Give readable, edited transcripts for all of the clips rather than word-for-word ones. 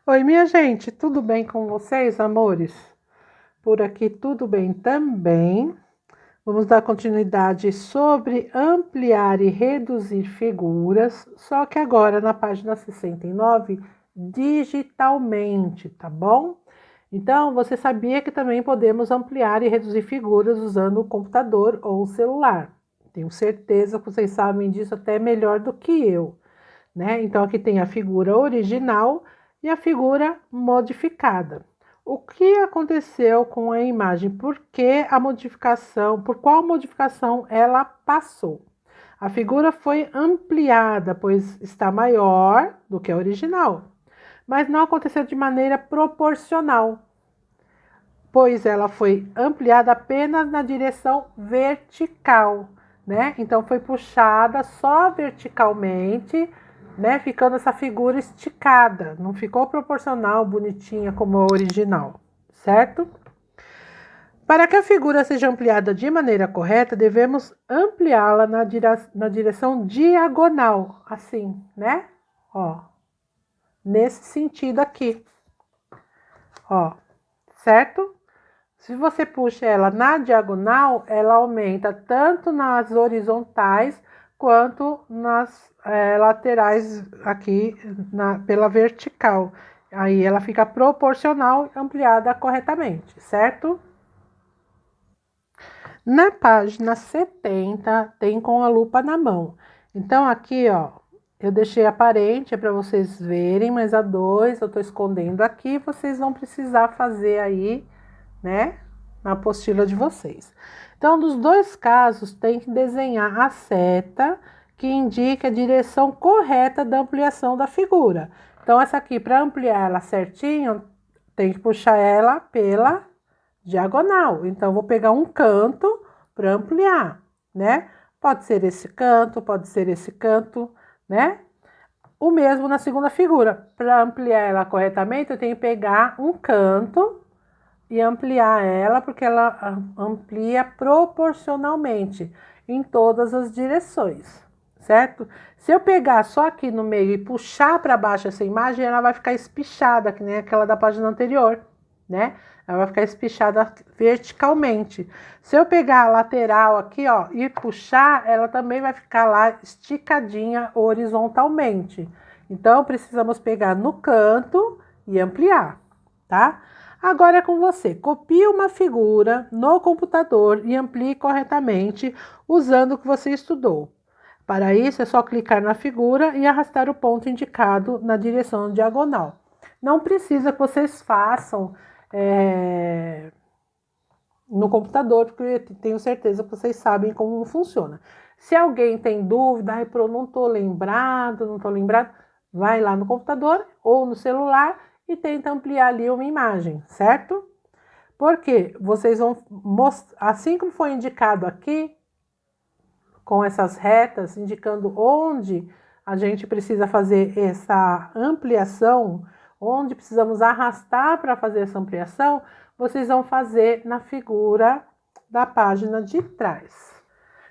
Oi, minha gente, tudo bem com vocês, amores? Por aqui tudo bem também. Vamos dar continuidade sobre ampliar e reduzir figuras, só que agora na página 69, digitalmente, tá bom? Então, você sabia que também podemos ampliar e reduzir figuras usando o computador ou o celular. Tenho certeza que vocês sabem disso até melhor do que eu, né? Então, aqui tem a figura original e a figura modificada. O que aconteceu com a imagem? Por que a modificação? Por qual modificação ela passou? A figura foi ampliada, pois está maior do que a original, mas não aconteceu de maneira proporcional, pois ela foi ampliada apenas na direção vertical, né? Então foi puxada só verticalmente, né? Ficando essa figura esticada, não ficou proporcional, bonitinha como a original, certo? Para que a figura seja ampliada de maneira correta, devemos ampliá-la na direção diagonal, assim, né? Ó, nesse sentido aqui, ó, certo? Se você puxa ela na diagonal, ela aumenta tanto nas horizontais quanto nas laterais aqui pela vertical. Aí ela fica proporcional, ampliada corretamente, certo? Na página 70 tem com a lupa na mão. Então aqui, ó, eu deixei aparente para vocês verem, mas a 2 eu tô escondendo aqui, vocês vão precisar fazer aí, né, na apostila de vocês. Então, dos dois casos, tem que desenhar a seta que indica a direção correta da ampliação da figura. Então, essa aqui, para ampliar ela certinho, tem que puxar ela pela diagonal. Então, vou pegar um canto para ampliar, né? Pode ser esse canto, pode ser esse canto, né? O mesmo na segunda figura. Para ampliar ela corretamente, eu tenho que pegar um canto e ampliar ela, porque ela amplia proporcionalmente em todas as direções, certo? Se eu pegar só aqui no meio e puxar para baixo essa imagem, ela vai ficar espichada, que nem aquela da página anterior, né? Ela vai ficar espichada verticalmente. Se eu pegar a lateral aqui, ó, e puxar, ela também vai ficar lá esticadinha horizontalmente. Então, precisamos pegar no canto e ampliar, tá? Agora é com você. Copie uma figura no computador e amplie corretamente usando o que você estudou. Para isso, é só clicar na figura e arrastar o ponto indicado na direção diagonal. Não precisa que vocês façam no computador, porque tenho certeza que vocês sabem como funciona. Se alguém tem dúvida, não estou lembrado, vai lá no computador ou no celular e tenta ampliar ali uma imagem, certo? Porque vocês vão mostrar, assim como foi indicado aqui, com essas retas, indicando onde a gente precisa fazer essa ampliação, onde precisamos arrastar para fazer essa ampliação, vocês vão fazer na figura da página de trás.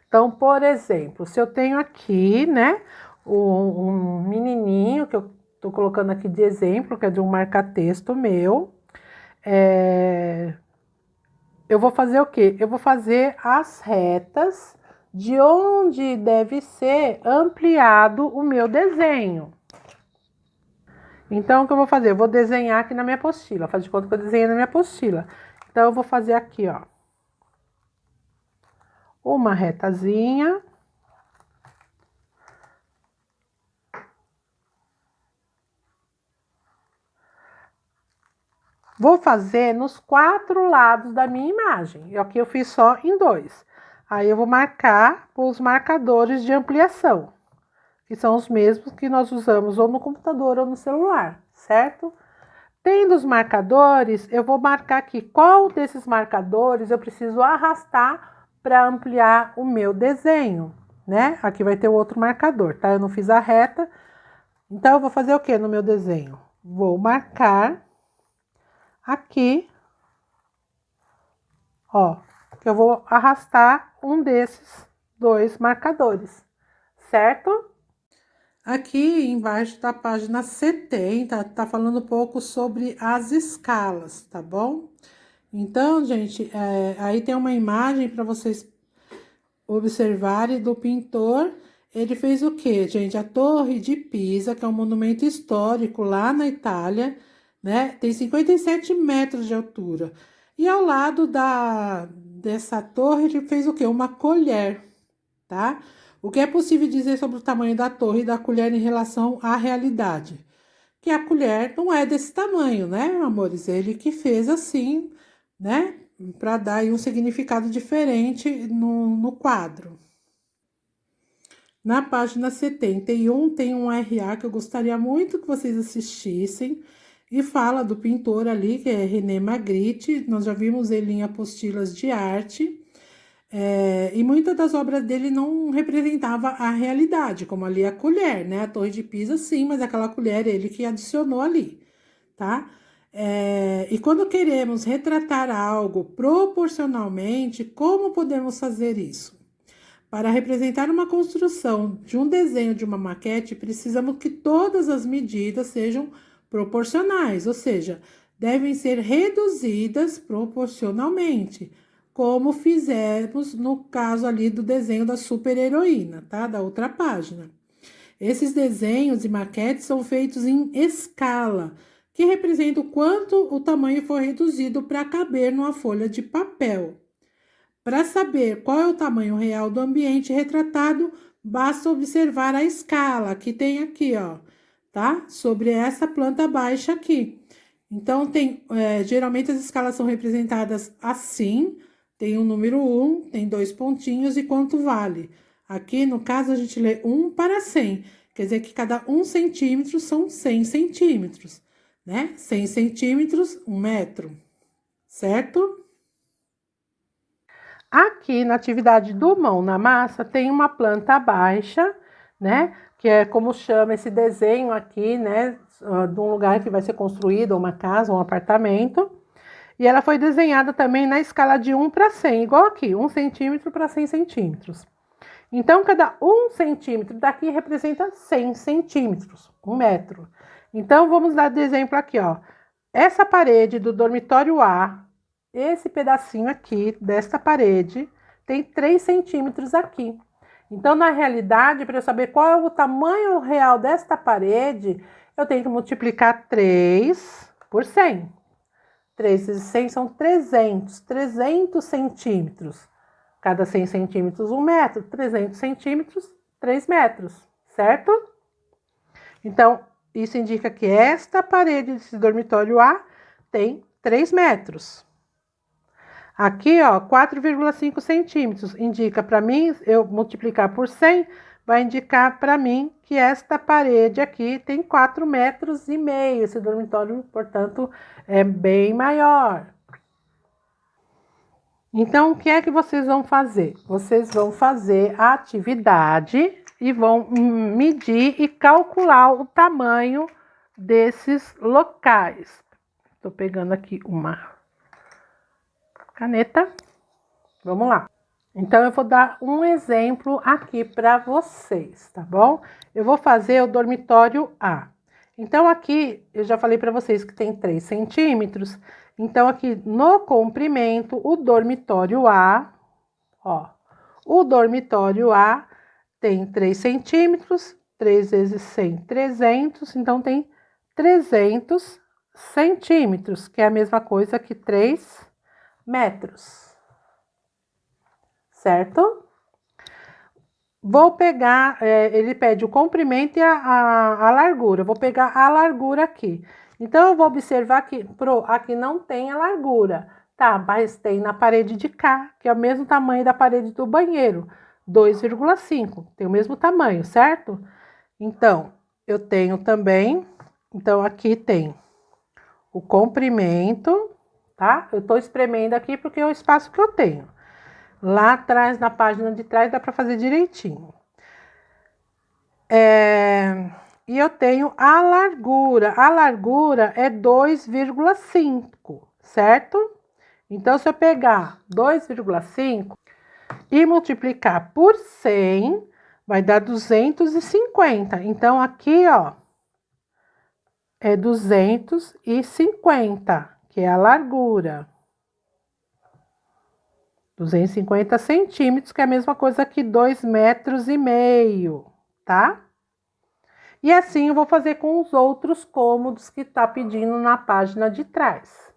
Então, por exemplo, se eu tenho aqui, né, um menininho que eu estou colocando aqui de exemplo, que é de um marca-texto meu, eu vou fazer o quê? Eu vou fazer as retas de onde deve ser ampliado o meu desenho. Então, o que eu vou fazer? Eu vou desenhar aqui na minha apostila, faz de conta que eu desenhei na minha apostila. Então, eu vou fazer aqui, ó, uma retazinha. Vou fazer nos 4 lados da minha imagem. E aqui eu fiz só em 2. Aí eu vou marcar os marcadores de ampliação, que são os mesmos que nós usamos ou no computador ou no celular, certo? Tendo os marcadores, eu vou marcar aqui qual desses marcadores eu preciso arrastar para ampliar o meu desenho, né? Aqui vai ter o outro marcador, tá? Eu não fiz a reta, então eu vou fazer o que no meu desenho? Vou marcar aqui, ó, que eu vou arrastar um desses 2 marcadores, certo? Aqui embaixo da página 70, tá falando um pouco sobre as escalas, tá bom? Então, gente, aí tem uma imagem para vocês observarem do pintor. Ele fez o quê, gente? A Torre de Pisa, que é um monumento histórico lá na Itália, né? Tem 57 metros de altura. E ao lado dessa torre, ele fez o quê? Uma colher, tá? O que é possível dizer sobre o tamanho da torre e da colher em relação à realidade? Que a colher não é desse tamanho, né, amores? Ele que fez assim, né? Para dar aí um significado diferente no quadro. Na página 71 tem um RA que eu gostaria muito que vocês assistissem. E fala do pintor ali, que é René Magritte. Nós já vimos ele em apostilas de arte. E muitas das obras dele não representava a realidade, como ali a colher, né? A Torre de Pisa, sim, mas aquela colher ele que adicionou ali, tá? E quando queremos retratar algo proporcionalmente, como podemos fazer isso? Para representar uma construção de um desenho de uma maquete, precisamos que todas as medidas sejam proporcionais, ou seja, devem ser reduzidas proporcionalmente, como fizemos no caso ali do desenho da super-heroína, tá? Da outra página. Esses desenhos e maquetes são feitos em escala, que representa o quanto o tamanho foi reduzido para caber numa folha de papel. Para saber qual é o tamanho real do ambiente retratado, basta observar a escala que tem aqui, ó, tá? Sobre essa planta baixa aqui. Então, geralmente as escalas são representadas assim, tem o número 1, tem 2 pontinhos e quanto vale. Aqui, no caso, a gente lê 1 para 100, quer dizer que cada 1 centímetro são 100 centímetros, né? 100 centímetros, 1 metro, certo? Aqui na atividade do mão na massa tem uma planta baixa, né? Que é como chama esse desenho aqui, né? De um lugar que vai ser construído, uma casa, um apartamento. E ela foi desenhada também na escala de 1 para 100, igual aqui, 1 centímetro para 100 centímetros. Então, cada 1 centímetro daqui representa 100 centímetros, 1 metro. Então, vamos dar de exemplo aqui, ó. Essa parede do dormitório A, esse pedacinho aqui desta parede, tem 3 centímetros aqui. Então, na realidade, para eu saber qual é o tamanho real desta parede, eu tenho que multiplicar 3 por 100. 3 vezes 100 são 300 centímetros. Cada 100 centímetros, 1 metro. 300 centímetros, 3 metros, certo? Então, isso indica que esta parede desse dormitório A tem 3 metros. Aqui, ó, 4,5 centímetros. Indica para mim, eu multiplicar por 100, vai indicar para mim que esta parede aqui tem 4,5 metros. Esse dormitório, portanto, é bem maior. Então, o que é que vocês vão fazer? Vocês vão fazer a atividade e vão medir e calcular o tamanho desses locais. Estou pegando aqui uma caneta. Vamos lá. Então, eu vou dar um exemplo aqui para vocês, tá bom? Eu vou fazer o dormitório A. Então, aqui, eu já falei para vocês que tem 3 centímetros. Então, aqui no comprimento, o dormitório A, ó, o dormitório A tem 3 centímetros, 3 vezes 100, 300, então tem 300 centímetros, que é a mesma coisa que 3 metros, certo? Vou pegar, ele pede o comprimento e a largura, vou pegar a largura aqui. Então, eu vou observar que aqui não tem a largura, tá? Mas tem na parede de cá, que é o mesmo tamanho da parede do banheiro, 2,5, tem o mesmo tamanho, certo? Então, eu tenho também, então aqui tem o comprimento, tá? Eu tô espremendo aqui porque é o espaço que eu tenho. Lá atrás, na página de trás, dá para fazer direitinho. E eu tenho a largura. A largura é 2,5, certo? Então, se eu pegar 2,5 e multiplicar por 100, vai dar 250. Então, aqui, ó, é 250, que é a largura. 250 centímetros, que é a mesma coisa que 2,5 metros, tá? E assim eu vou fazer com os outros cômodos que tá pedindo na página de trás.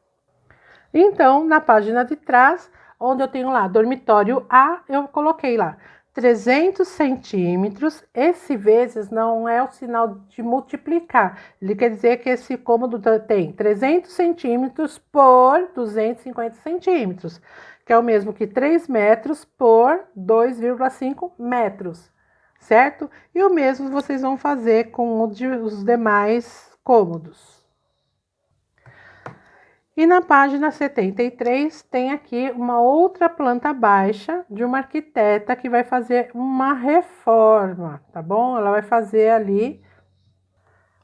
Então, na página de trás, onde eu tenho lá dormitório A, eu coloquei lá 300 centímetros. Esse vezes não é o sinal de multiplicar. Ele quer dizer que esse cômodo tem 300 centímetros por 250 centímetros, que é o mesmo que 3 metros por 2,5 metros, certo? E o mesmo vocês vão fazer com os demais cômodos. E na página 73 tem aqui uma outra planta baixa de uma arquiteta que vai fazer uma reforma, tá bom? Ela vai fazer ali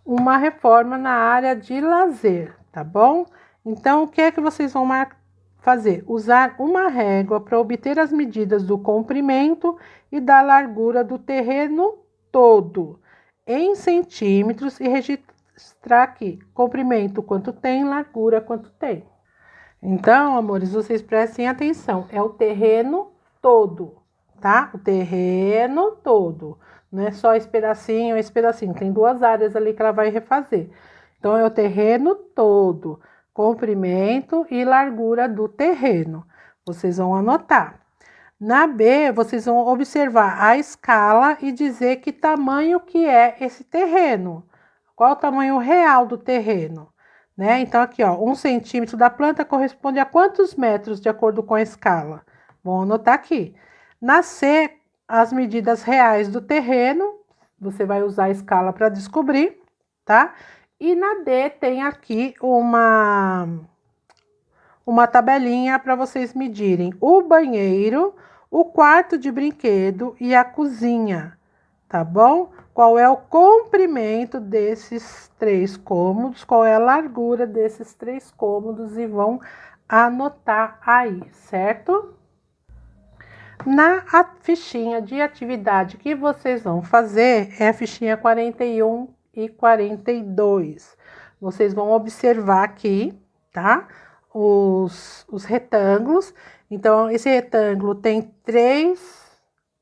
uma reforma na área de lazer, tá bom? Então, o que é que vocês vão fazer? Usar uma régua para obter as medidas do comprimento e da largura do terreno todo em centímetros e registrar aqui comprimento quanto tem, largura quanto tem. Então, amores, vocês prestem atenção, é o terreno todo, tá? O terreno todo, não é só esse pedacinho, tem duas áreas ali que ela vai refazer. Então, é o terreno todo, comprimento e largura do terreno. Vocês vão anotar. Na B, vocês vão observar a escala e dizer que tamanho que é esse terreno. Qual o tamanho real do terreno, né? Então, aqui, ó, 1 centímetro da planta corresponde a quantos metros, de acordo com a escala? Vamos anotar aqui. Na C, as medidas reais do terreno, você vai usar a escala para descobrir, tá? E na D, tem aqui uma tabelinha para vocês medirem o banheiro, o quarto de brinquedo e a cozinha, tá bom? Qual é o comprimento desses 3 cômodos, qual é a largura desses 3 cômodos e vão anotar aí, certo? Na fichinha de atividade que vocês vão fazer é a fichinha 41 e 42. Vocês vão observar aqui, tá? Os retângulos. Então, esse retângulo tem 3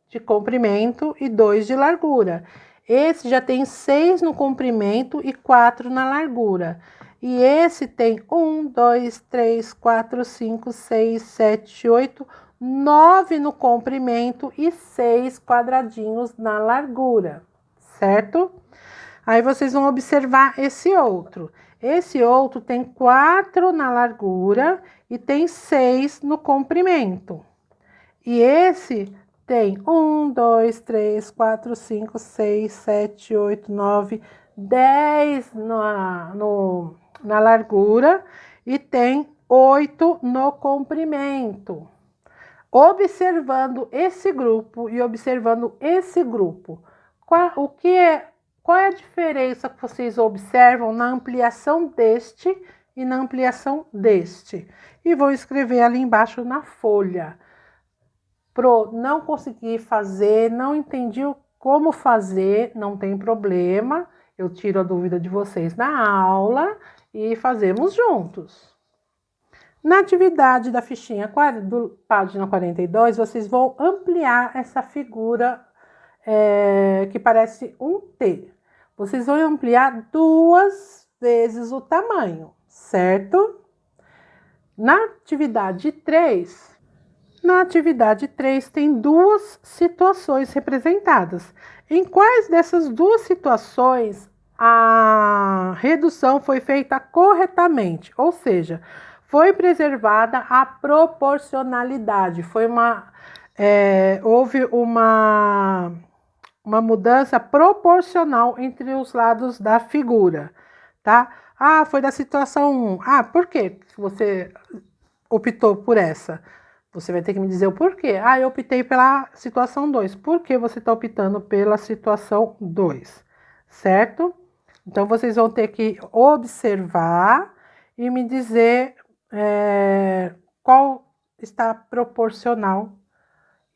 de comprimento e 2 de largura. Esse já tem 6 no comprimento e 4 na largura. E esse tem 1, 2, 3, 4, 5, 6, 7, 8, 9 no comprimento e 6 quadradinhos na largura, certo? Aí vocês vão observar esse outro. Esse outro tem 4 na largura e tem 6 no comprimento. E esse tem 1, 2, 3, 4, 5, 6, 7, 8, 9, 10 na largura e tem 8 no comprimento. Observando esse grupo e observando esse grupo, qual é a diferença que vocês observam na ampliação deste e na ampliação deste? E vou escrever ali embaixo na folha. Pro, não consegui fazer, não entendi como fazer, não tem problema. Eu tiro a dúvida de vocês na aula e fazemos juntos. Na atividade da fichinha página 42, vocês vão ampliar essa figura que parece um T. Vocês vão ampliar 2 vezes o tamanho, certo? Na atividade 3, tem 2 situações representadas. Em quais dessas 2 situações a redução foi feita corretamente? Ou seja, foi preservada a proporcionalidade. Houve uma mudança proporcional entre os lados da figura, tá? Ah, foi da situação 1. Ah, por que você optou por essa? Você vai ter que me dizer o porquê. Ah, eu optei pela situação 2. Por que você está optando pela situação 2? Certo? Então, vocês vão ter que observar e me dizer qual está proporcional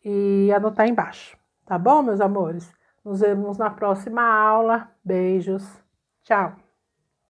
e anotar embaixo. Tá bom, meus amores? Nos vemos na próxima aula. Beijos. Tchau.